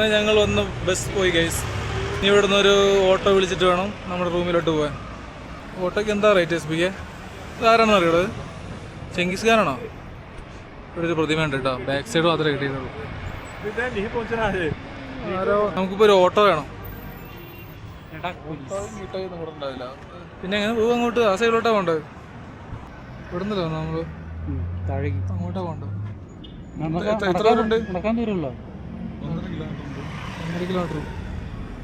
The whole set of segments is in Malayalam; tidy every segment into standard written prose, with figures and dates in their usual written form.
അങ്ങനെ ഞങ്ങൾ വന്ന് ബസ് പോയി ഗൈസ്. ഇനി ഇവിടെ നിന്ന് ഒരു ഓട്ടോ വിളിച്ചിട്ട് വേണം നമ്മുടെ റൂമിലോട്ട് പോകാൻ. ഓട്ടോയ്ക്ക് എന്താ റേറ്റ് എസ് പിക്ക്? ഇതാരാണെന്ന് അറിയുള്ളത്? ചെങ്കിസ് ഖാനാണോ? ഇവിടെ ഒരു പ്രതിമ ഉണ്ട് കേട്ടോ, ബാക്ക് സൈഡ് മാത്രമേ കിട്ടിയിട്ടുള്ളൂ. ആരോ നമുക്കിപ്പോൾ ഒരു ഓട്ടോ വേണം. ഉണ്ടാവില്ല. പിന്നെ എങ്ങനെ പോകും അങ്ങോട്ട്? ആ സൈഡിലോട്ടാണ് പോകേണ്ടത്. ഇവിടുന്നല്ലോ നമ്മൾ താഴേക്ക് അങ്ങോട്ടാ പോകേണ്ടത്. എത്ര ദൂരമുണ്ട്? നടക്കാൻ ദൂരമുള്ളൂ. 1.5 കിലോമീറ്റർ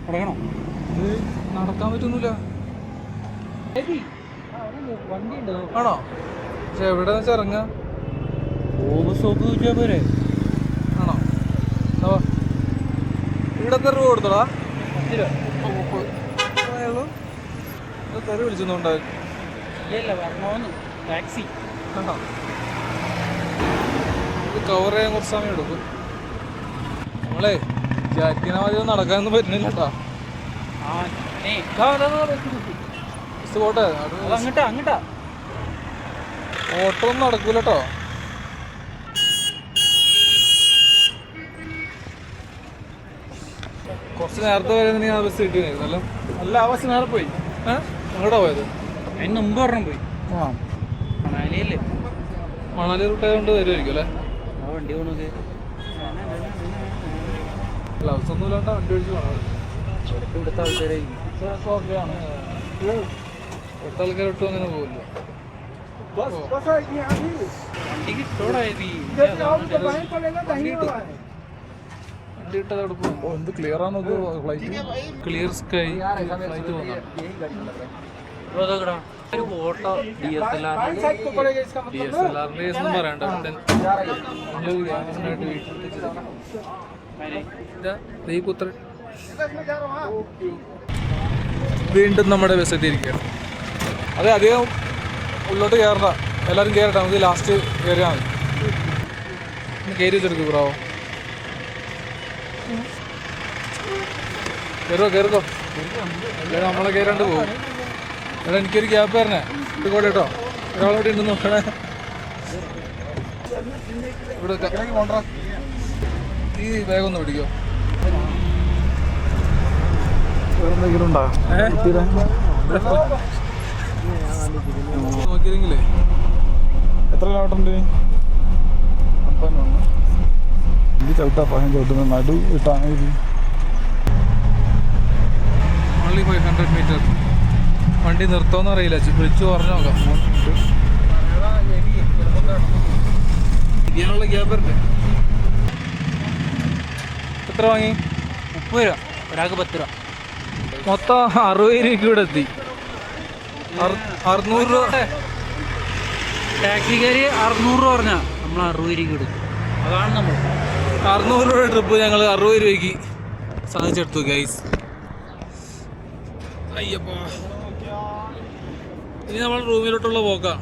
നടക്കണം. ഇത് നടക്കാൻ പറ്റുന്നില്ല. ആണോ? പക്ഷെ എവിടെ വെച്ചാൽ ഇറങ്ങാം? സ്റ്റോപ്പ് ചോദിച്ചാൽ പോരെ? ആണോ? ഇവിടെ എത്ര രൂപ കൊടുത്തോളാ? 10 രൂപ. തെറി വിളിച്ചൊന്നുണ്ടാവും. ടാക്സി ആണോ? ഇത് കവർ ചെയ്യാൻ കുറച്ച് സമയം എടുക്കും. നമ്മളെ ജാറ്റിനാദ്യം നടക്കാനൊന്നും പറ്റുന്നില്ല കേട്ടോ. പോട്ടെ, ഓട്ടോ ഒന്നും നടക്കൂല കേട്ടോ. കുറച്ച് നേരത്തെ വരെ ആ ബസ് കിട്ടിയായിരുന്നല്ലോ. അല്ല, ആ ബസ് നേരെ പോയി. അങ്ങോട്ടാ പോയത്? അതിന് മുമ്പ് പറഞ്ഞ പോയി. മണാലിയല്ലേ? മണാലി റൂട്ടായതുകൊണ്ട് വരുമായിരിക്കും അല്ലേ? ആ വണ്ടി പോണത് ഗ്ലൗസ് ഒന്നും ഇല്ലാണ്ട് വണ്ടി ഓടിച്ച് പോകണം. ഇവിടുത്തെ ആൾക്കാരായിരിക്കും. ഓക്കെയാണ്. ഇവിടുത്തെ ആൾക്കാരൊട്ടും അങ്ങനെ പോകില്ല. വണ്ടി കിട്ടോടാ. വണ്ടി കിട്ടാതെ അവിടെ പോകും. എന്ത് ക്ലിയർ ആണോ ഫ്ലൈറ്റ്? ക്ലിയർ സ്കൈ ഫ്ലൈറ്റ് പോകുന്നത്. പറയണ്ട. വീണ്ടും നമ്മുടെ ബസ് എത്തിയിരിക്കുകയാണ്. അതെ, അധികം ഉള്ളോട്ട് കയറണ്ട, എല്ലാവരും കയറട്ടെ. നമുക്ക് ലാസ്റ്റ് കയറിയാൽ മതി. കയറി വെച്ചെടുക്കും ബ്രാവോ. കയറുമോ? അല്ലെങ്കിൽ നമ്മളെ കയറാണ്ട് പോകും. എടാ, എനിക്കൊരു ക്യാബ് തരണേ. ഇതുകൂടെ കേട്ടോ, ഒരാളോട് ഉണ്ട് നോക്കണേ. ഇവിടെ ഈ ബാഗ് ഒന്ന് പിടിക്കോ? വേറെന്തെങ്കിലും ഉണ്ടോ? നോക്കിയില്ലെങ്കിലേ എത്ര കിലോമീറ്റർ ഉണ്ട്? 51. ഇത് ചവിട്ടാ പഹൻ ചവിട്ടുന്ന നടു ഇട്ടാണ്. Only 500 metre. വണ്ടി നിർത്തോന്ന് അറിയില്ല, വിളിച്ചു പറഞ്ഞു നോക്കാം. ഇരിക്കാനുള്ള ഗ്യാപ്പല്ലേ? എത്ര വാങ്ങി? 30 രൂപ. ഒരാൾക്ക് 10 രൂപ. മൊത്തം 60 രൂപയ്ക്ക് ഇവിടെ എത്തി. 600 രൂപ. ടാക്സിക്കാര് 600 രൂപ പറഞ്ഞാ നമ്മൾ 60 രൂപയ്ക്ക് എടുക്കും. അതാണ് നമ്മൾ 600 രൂപ ട്രിപ്പ് ഞങ്ങൾ 60 രൂപയ്ക്ക് സാധിച്ചെടുത്തു ഗൈസ്. അയ്യപ്പാ, ഇനി നമ്മൾ റൂമിലോട്ടുള്ള പോക്കാം.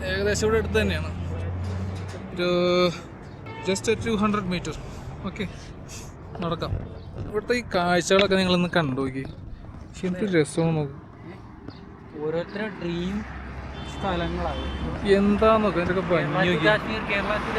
ഏകദേശം ഇവിടെ അടുത്ത് തന്നെയാണ്. ഒരു ജസ്റ്റ് 200 മീറ്റർ. ഓക്കെ, നടക്കാം. ഇവിടുത്തെ ഈ കാഴ്ചകളൊക്കെ നിങ്ങളൊന്ന് കണ്ടു നോക്കി. പക്ഷെ എന്ത് രസമാണ് നോക്ക്. ഓരോരുത്തരുടെ ഡ്രീം സ്ഥലങ്ങളാണ്. എന്താന്നൊക്കെ അതിൻ്റെയൊക്കെ ഭംഗി നോക്കി. കേരളത്തിൽ